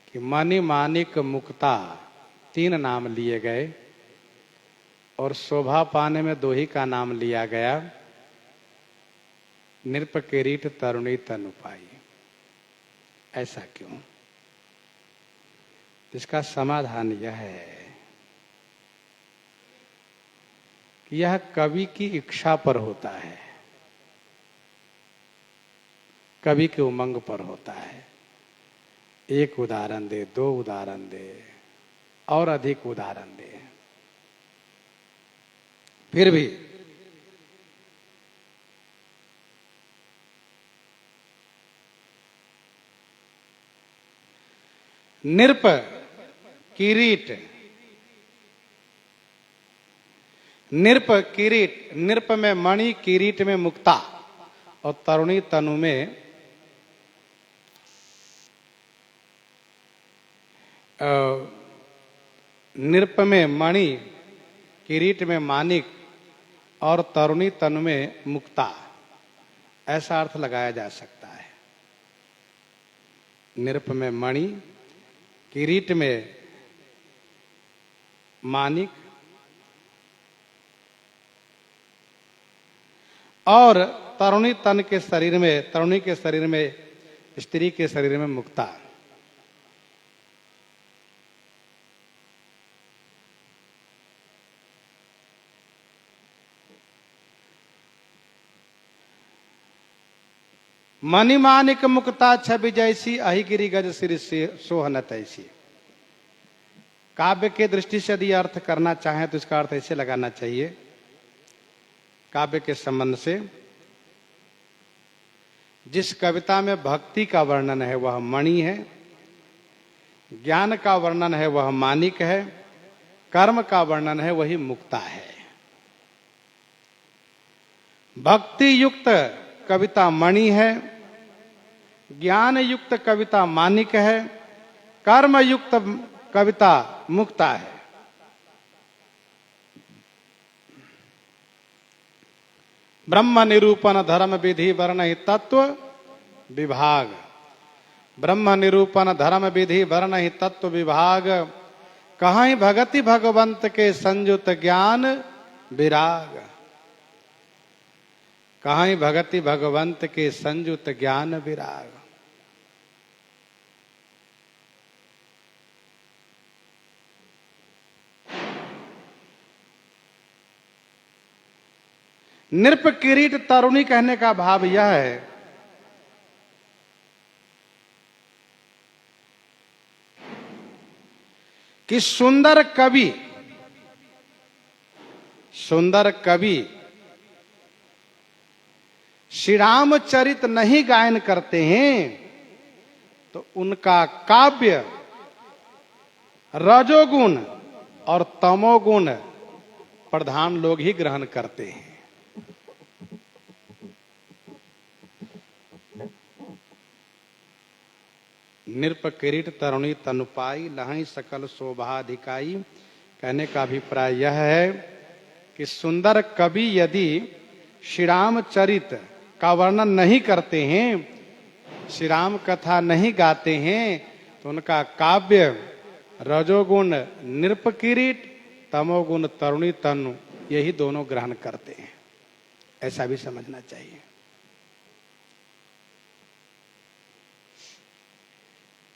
कि मणि मानिक मुक्ता तीन नाम लिए गए और शोभा पाने में दो ही का नाम लिया गया, नृप किरीट तरुणी तनु पाई। ऐसा क्यों? इसका समाधान यह है कि यह कवि की इच्छा पर होता है, कवि के उमंग पर होता है। एक उदाहरण दे, दो उदाहरण दे, और अधिक उदाहरण दे, फिर भी नृप किरीट, नृप किरीट, नृप में मणि, किरीट में मुक्ता, और तरुणी तनु में नृप में मणि, किरीट में मानिक और तरुणी तनु में मुक्ता, ऐसा अर्थ लगाया जा सकता है। नृप में मणि, किरीट में मानिक और तरुणी तन के शरीर में, तरुणी के शरीर में, स्त्री के शरीर में मुक्ता। मणि मानिक मुक्ता छवि जैसी, अहिगिरि गज सिर सोहनत ऐसी। काव्य के दृष्टि से यदि अर्थ करना चाहें तो इसका अर्थ ऐसे लगाना चाहिए, काव्य के संबंध से, जिस कविता में भक्ति का वर्णन है वह मणि है, ज्ञान का वर्णन है वह मानिक है, कर्म का वर्णन है वही मुक्ता है। भक्ति युक्त कविता मणि है, ज्ञान युक्त कविता मानिक है, कर्म युक्त कविता मुक्ता है। ब्रह्म निरूपण धर्म विधि वर्ण तत्व विभाग, ब्रह्म निरूपण धर्म विधि वर्ण तत्व विभाग, कहीं भगति भगवंत के संयुत ज्ञान विराग, कहीं भगति भगवंत के संयुत ज्ञान विराग। नृप किरीट तरुणी कहने का भाव यह है कि सुंदर कवि श्री रामचरित नहीं गायन करते हैं तो उनका काव्य रजोगुण और तमोगुण प्रधान लोग ही ग्रहण करते हैं। नृप किरीट तरुणी तनुपाई, लहई सकल शोभाधिकाई। कहने का अभिप्राय यह है कि सुंदर कवि यदि श्री रामचरित का वर्णन नहीं करते हैं, श्री राम कथा नहीं गाते हैं, तो उनका काव्य रजोगुण नृप किरीट, तमोगुण तरुणी तनु, यही दोनों ग्रहण करते हैं। ऐसा भी समझना चाहिए।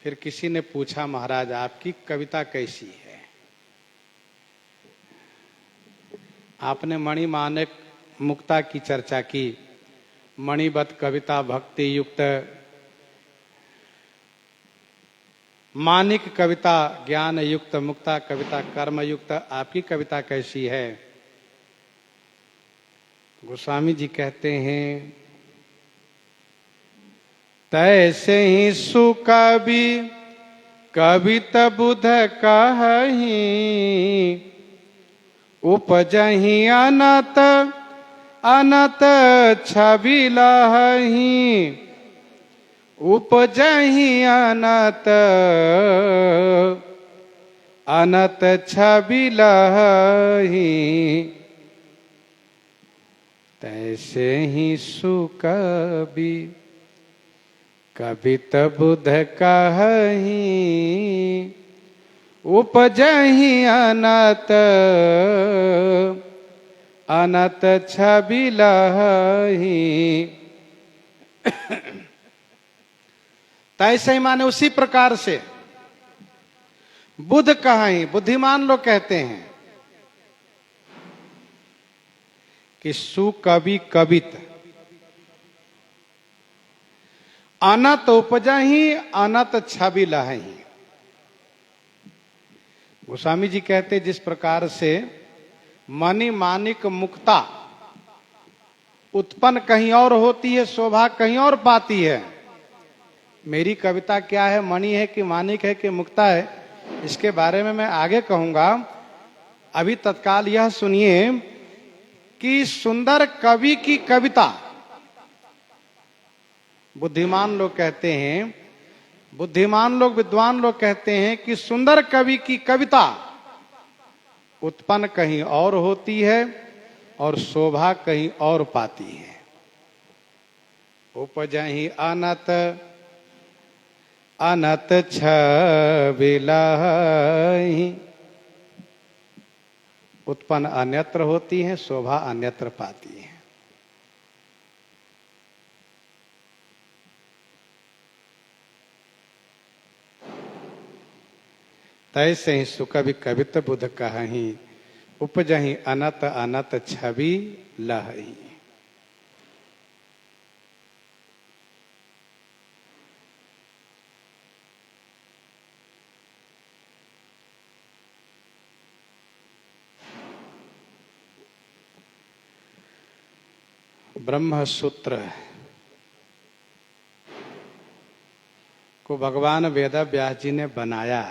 फिर किसी ने पूछा, महाराज आपकी कविता कैसी है? आपने मणि मानिक मुक्ता की चर्चा की। मणिबत कविता भक्ति युक्त, मानिक कविता ज्ञान युक्त, मुक्ता कविता कर्म युक्त। आपकी कविता कैसी है? गोस्वामी जी कहते हैं, तैसे ही सुकवि कवित बुध कहहीं, उपजहि अनत अनत छवि लहहीं, उपजहि अनत अनत छवि लहहीं, तैसे ही सुकवि कवित बुध कहहीं, उपजहि अनत अनत छवि लहहीं। तैसे ही माने उसी प्रकार से बुध कहीं, बुद्धिमान लोग कहते हैं कि सुकवि कवित अनत उपजहि अनत छवि लहहीं। गोस्वामी जी कहते जिस प्रकार से मणि मानिक मुक्ता उत्पन्न कहीं और होती है, शोभा कहीं और पाती है। मेरी कविता क्या है, मणि है कि मानिक है कि मुक्ता है, इसके बारे में मैं आगे कहूंगा। अभी तत्काल यह सुनिए कि सुंदर कवि की कविता, बुद्धिमान लोग कहते हैं, बुद्धिमान लोग विद्वान लोग कहते हैं कि सुंदर कवि की कविता उत्पन्न कहीं और होती है और शोभा कहीं और पाती है। उपजहि अनत अनत छवि लहहीं, उत्पन्न अन्यत्र होती है, शोभा अन्यत्र पाती है। तैसे ही सुकवि कवित बुध कहहीं, उपजहि अनत अनत छवि लहहीं। ब्रह्म सूत्र को भगवान वेद व्यास जी ने बनाया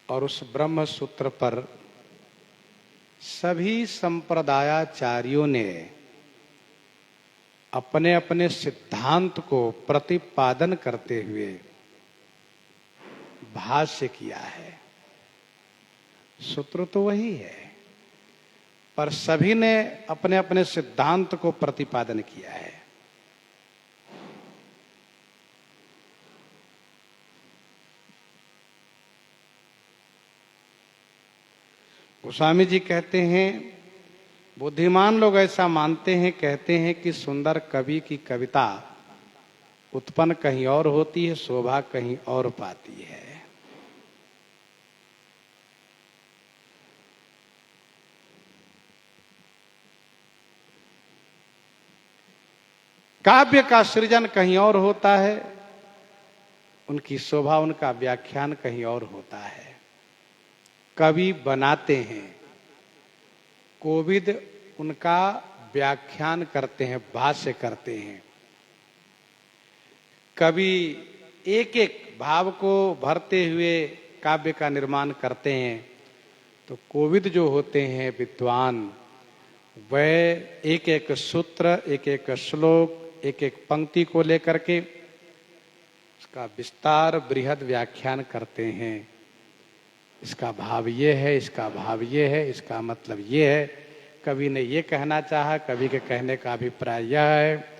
और उस ब्रह्म सूत्र पर सभी संप्रदायाचार्यों ने अपने अपने सिद्धांत को प्रतिपादन करते हुए भाष्य किया है। सूत्र तो वही है, पर सभी ने अपने अपने सिद्धांत को प्रतिपादन किया है। गोस्वामी जी कहते हैं, बुद्धिमान लोग ऐसा मानते हैं, कहते हैं कि सुंदर कवि की कविता उत्पन्न कहीं और होती है, शोभा कहीं और पाती है। काव्य का सृजन कहीं और होता है, उनकी शोभा, उनका व्याख्यान कहीं और होता है। कवि बनाते हैं, कोविद उनका व्याख्यान करते हैं, भाष्य करते हैं। कवि एक एक भाव को भरते हुए काव्य का निर्माण करते हैं, तो कोविद जो होते हैं विद्वान, वह एक एक सूत्र, एक एक श्लोक, एक एक पंक्ति को लेकर के उसका विस्तार बृहद व्याख्यान करते हैं। इसका भाव ये है, इसका भाव ये है, इसका मतलब ये है, कवि ने ये कहना चाहा, कवि के कहने का अभिप्राय यह है।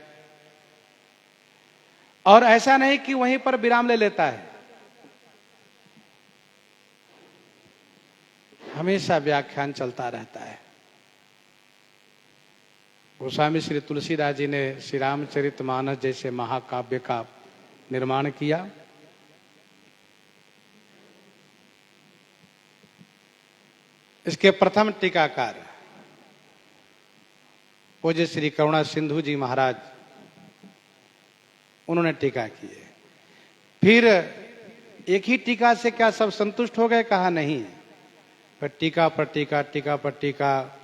और ऐसा नहीं कि वहीं पर विराम ले लेता है, हमेशा व्याख्यान चलता रहता है। गोस्वामी श्री तुलसीदास जी ने श्री रामचरितमानस जैसे महाकाव्य का निर्माण किया। इसके प्रथम टीकाकार पूज्य श्री करुणा सिंधु जी महाराज, उन्होंने टीका की है। फिर एक ही टीका से क्या सब संतुष्ट हो गए? कहा नहीं, फिर टीका पर टीका, टीका पर टीका,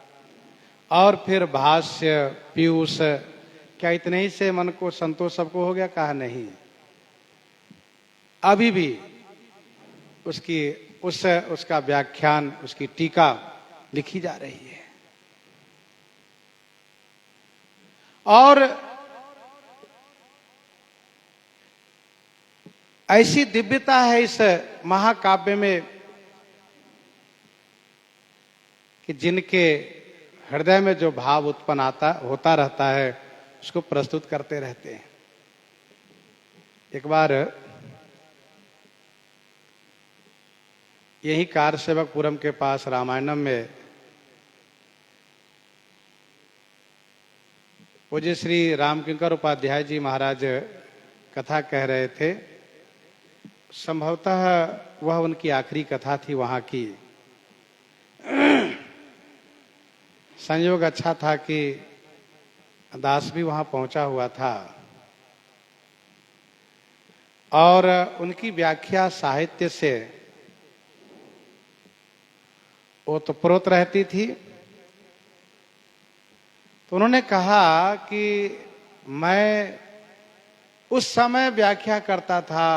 और फिर भाष्य, पीयूष। क्या इतने ही से मन को संतोष सबको हो गया? कहा नहीं, अभी भी उसका व्याख्यान, उसकी टीका लिखी जा रही है। और ऐसी दिव्यता है इस महाकाव्य में कि जिनके हृदय में जो भाव उत्पन्न होता रहता है, उसको प्रस्तुत करते रहते हैं। एक बार यही कारसेवकपुरम के पास रामायणम में पूज्य श्री रामकिंकर उपाध्याय जी महाराज कथा कह रहे थे। संभवतः वह उनकी आखिरी कथा थी वहां की। संयोग अच्छा था कि दास भी वहां पहुंचा हुआ था और उनकी व्याख्या साहित्य से ओतप्रोत रहती थी। तो उन्होंने कहा कि मैं उस समय व्याख्या करता था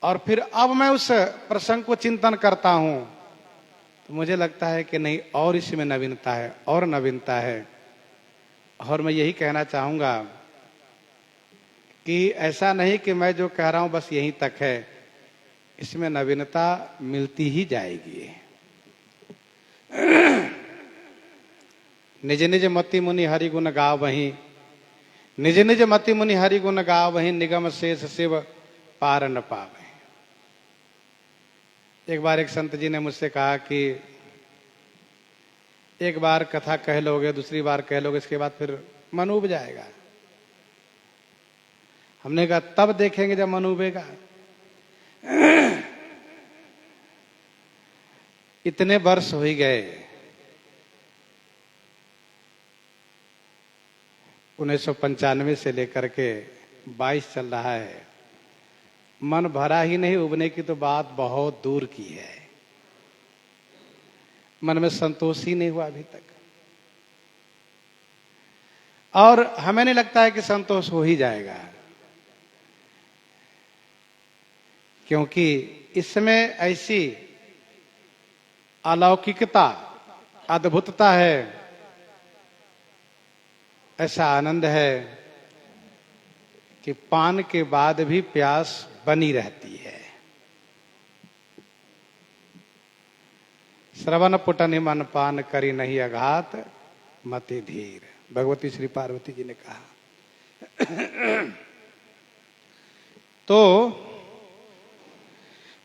और फिर अब मैं उस प्रसंग को चिंतन करता हूं, तो मुझे लगता है कि नहीं, और इसमें नवीनता है, और नवीनता है। और मैं यही कहना चाहूंगा कि ऐसा नहीं कि मैं जो कह रहा हूं बस यहीं तक है, इसमें नवीनता मिलती ही जाएगी। निज निज मति मुनि हरि गुण गाव वहीं, निज निज मति मुनि हरि गुण गाव वहीं, निगम शेष शिव पार न पावे। एक बार एक संत जी ने मुझसे कहा कि एक बार कथा कह लोगे, दूसरी बार कह लोगे, इसके बाद फिर मन उब जाएगा। हमने कहा तब देखेंगे जब मन उबेगा। इतने वर्ष हो ही गए, 1995 से लेकर के 22 चल रहा है, मन भरा ही नहीं, उबने की तो बात बहुत दूर की है। मन में संतोष ही नहीं हुआ अभी तक, और हमें नहीं लगता है कि संतोष हो ही जाएगा, क्योंकि इसमें ऐसी अलौकिकता, अद्भुतता है, ऐसा आनंद है कि पान के बाद भी प्यास बनी रहती है। श्रवण पुटनि मन पान करी नहीं अघात मति धीर, भगवती श्री पार्वती जी ने कहा। तो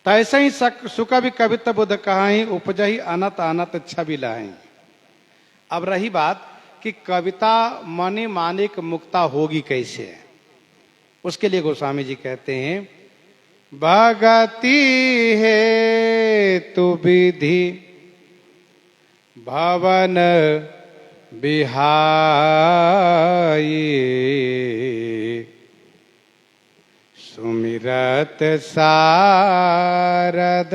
तैसे ही सुख भी कवित बुध कहाई, उपजही अनत अनत छवि लाही। अब रही बात कि कविता मनि मानिक मुक्ता होगी कैसे, उसके लिए गोस्वामी जी कहते हैं, भगति है तु विधि भवन बिहाई, सुमिरत सारद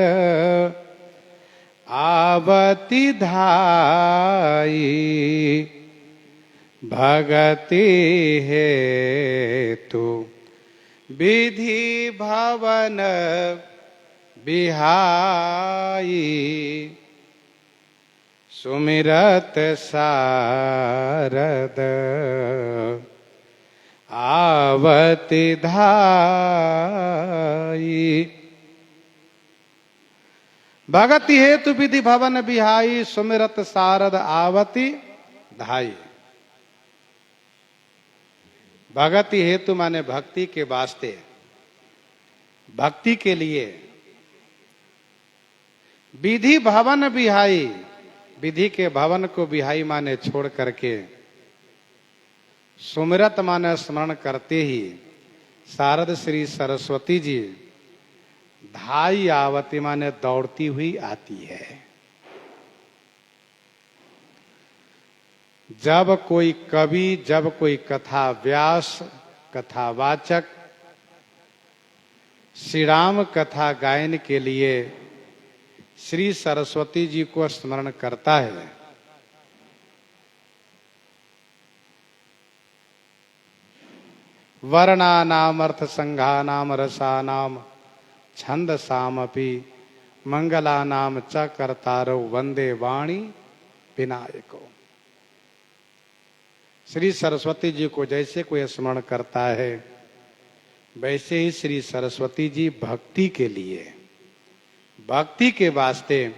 आवति धाई, भगति हेतु विधि भवन बिहाई, सुमिरत सारद आवति धाई, भगति हेतु विधि भवन बिहाई, सुमिरत सारद आवति धाई। भगति हेतु माने भक्ति के वास्ते, भक्ति के लिए। विधि भवन बिहाई, विधि के भवन को बिहाई माने छोड़ करके, सुमिरत माने स्मरण करते ही शारद श्री सरस्वती जी धाई आवती माने दौड़ती हुई आती है। जब कोई कवि, जब कोई कथा व्यास, कथावाचक श्री राम कथा गायन के लिए श्री सरस्वती जी को स्मरण करता है, वर्णानाम अर्थ संघानाम रसानाम छंदसामपि मंगलानाम च कर्तारो वंदे वाणी विनायको। श्री सरस्वती जी को जैसे कोई स्मरण करता है, वैसे ही श्री सरस्वती जी भक्ति के लिए, भक्ति के वास्ते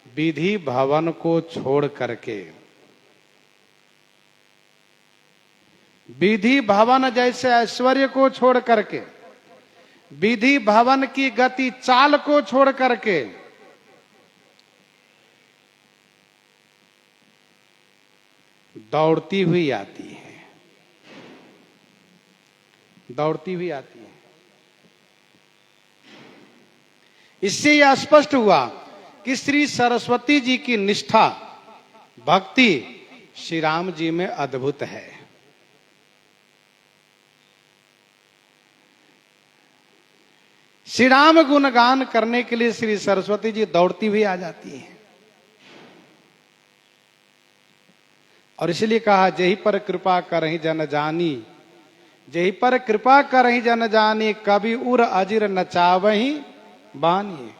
विधि भवन को छोड़ करके, विधि भवन जैसे ऐश्वर्य को छोड़ करके, विधि भवन की गति चाल को छोड़ करके दौड़ती हुई आती है, दौड़ती हुई आती है। इससे यह स्पष्ट हुआ कि श्री सरस्वती जी की निष्ठा, भक्ति श्री राम जी में अद्भुत है। श्री राम गुणगान करने के लिए श्री सरस्वती जी दौड़ती हुई आ जाती हैं, और इसलिए कहा, जेहि पर कृपा करहि जन जानी, जेहि पर कृपा करहि जन जानी, कवि उर अजिर नचावहि बानी।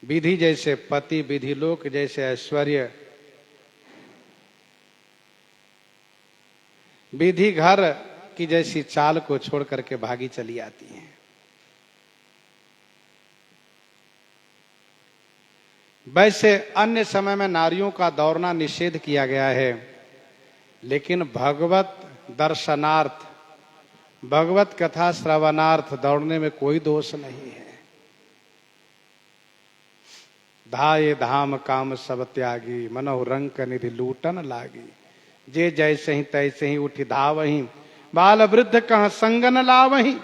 विधि जैसे पति, विधि लोक जैसे ऐश्वर्य, विधि घर की जैसी चाल को छोड़ करके भागी चली आती हैं। वैसे अन्य समय में नारियों का दौड़ना निषेध किया गया है, लेकिन भगवत दर्शनार्थ, भगवत कथा श्रवणार्थ दौड़ने में कोई दोष नहीं है। धाये धाम काम सब त्यागी, मनोह रंक निधि लूटन लागी। जे जैसे ही तैसे ही उठी धावही, बाल वृद्ध कहाँ संगन लावही।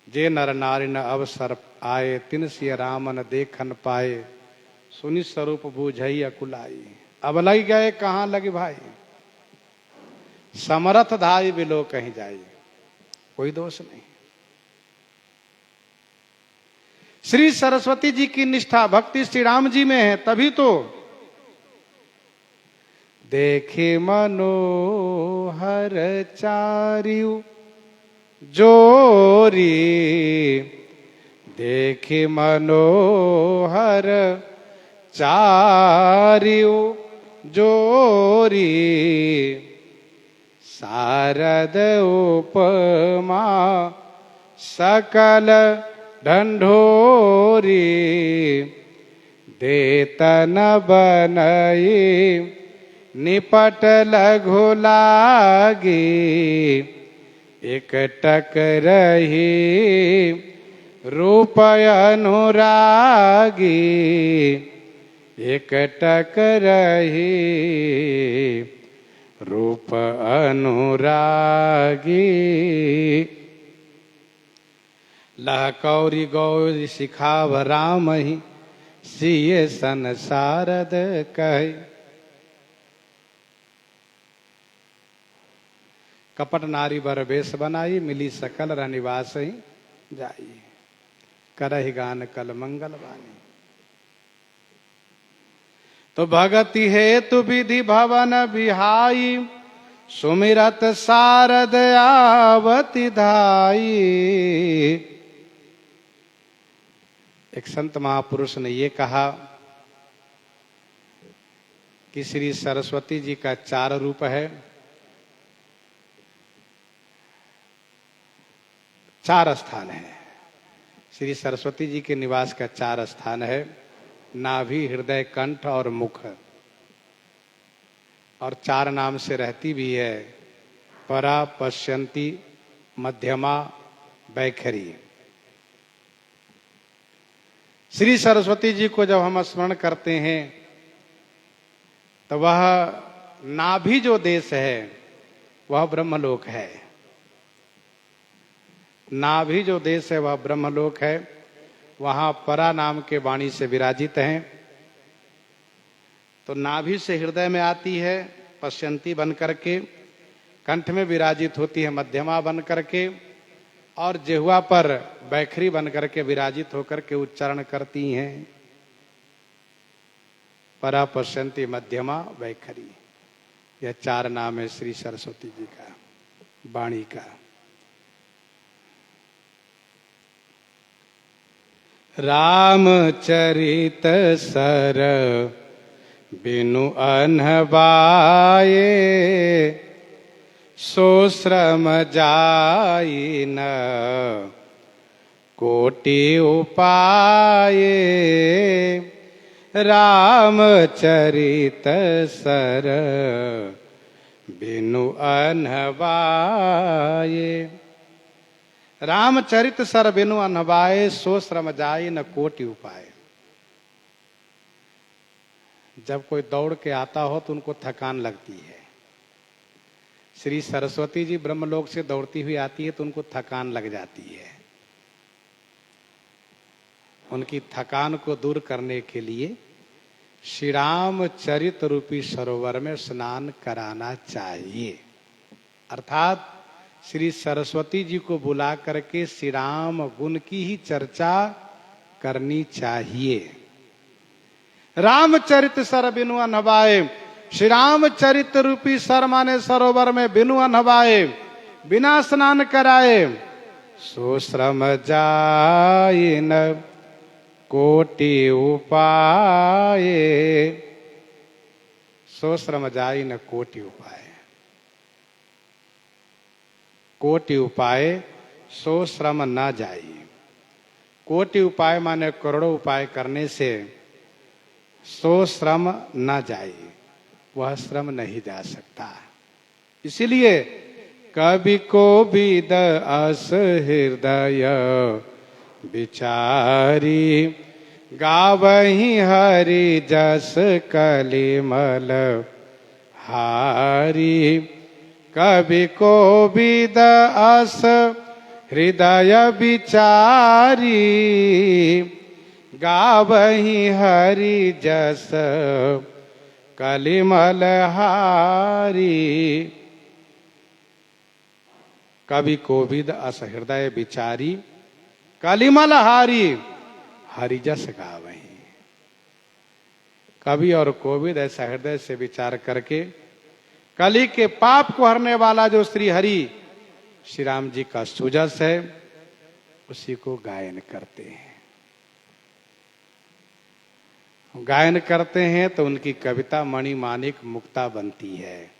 जे नर नारी न अवसर आए, तिन सिय रामन देखन पाए, सुनि स्वरूप बूझई अकुलाई। अब लग गए कहाँ लगे भाई, समरथ धाई बिलो कहीं जाइए, कोई दोष नहीं। श्री सरस्वती जी की निष्ठा भक्ति श्री राम जी में है, तभी तो देखे मनोहर चारियु जोरी, देखे मनोहर चारियु जोरी, शारद उपमा सकल ढंढोरी, देतन बनई निपट लघु लागी, एक टक रही रूप अनुरागी, एक टक रही रूप अनुरागी। लहकौरी गौरी सिखाव राम ही, सिए संसारद कहे। कपट नारी बर वेश बनाई, मिली सकल रनिवास ही जाई, करहि गान कल मंगल वाणी। तो भगति हेतु विधि भवन बिहाई, सुमिरत शारद आवति धाई। एक संत महापुरुष ने ये कहा कि श्री सरस्वती जी का 4 रूप है, 4 स्थान है। श्री सरस्वती जी के निवास का 4 स्थान है, नाभि, हृदय, कंठ और मुख, और 4 नाम से रहती भी है, परा, पश्यंती, मध्यमा, वैखरी। श्री सरस्वती जी को जब हम स्मरण करते हैं तो वह नाभि जो देश है वह ब्रह्मलोक है, नाभि जो देश है वह ब्रह्मलोक है। वहां परा नाम के वाणी से विराजित हैं। तो नाभि से हृदय में आती है पश्यंती बन करके, कंठ में विराजित होती है मध्यमा बन करके, और जिह्वा पर वैखरी बन करके विराजित होकर के उच्चारण करती हैं, परा, पश्यंती, मध्यमा, वैखरी। यह 4 नाम है श्री सरस्वती जी का, वाणी का। रामचरित सर बिनु अनहबाए, सो श्रम जाई न कोटि उपाये। रामचरित सर बिनु अनहबाए, रामचरित सर बिनु अनहबाए, सो श्रम जाई न कोटि उपाय। जब कोई दौड़ के आता हो तो उनको थकान लगती है। श्री सरस्वती जी ब्रह्मलोक से दौड़ती हुई आती है तो उनको थकान लग जाती है। उनकी थकान को दूर करने के लिए श्री रामचरित रूपी सरोवर में स्नान कराना चाहिए। अर्थात श्री सरस्वती जी को बुला करके श्री राम गुण की ही चर्चा करनी चाहिए। रामचरित सर बिनु अनहबाए, श्री रामचरित रूपी सर माने सरोवर में बिनु अनहबाए, बिना स्नान कराए, सो श्रम जाई न कोटि उपाये। सो श्रम जाई न कोटि उपाय, कोटि उपाय सो श्रम न जाई। कोटि उपाय माने करोड़ों उपाय करने से सो श्रम न जाई, वह श्रम नहीं जा सकता। इसीलिए कवि को विद अस हृदय विचारी, गावहि हरि जस कलिमल हारी। कवि को विद अस हृदय विचारी, गावहि हरि जस कलिमल हारी। कवि कोविद अस हृदय विचारी, कलिमल हारी हरिजस गावहीं। कवि और कोविद ऐसा हृदय से विचार करके कली के पाप को हरने वाला जो श्री हरि श्री राम जी का सुजस है उसी को गायन करते हैं। गायन करते हैं तो उनकी कविता मणिमाणिक मुक्ता बनती है।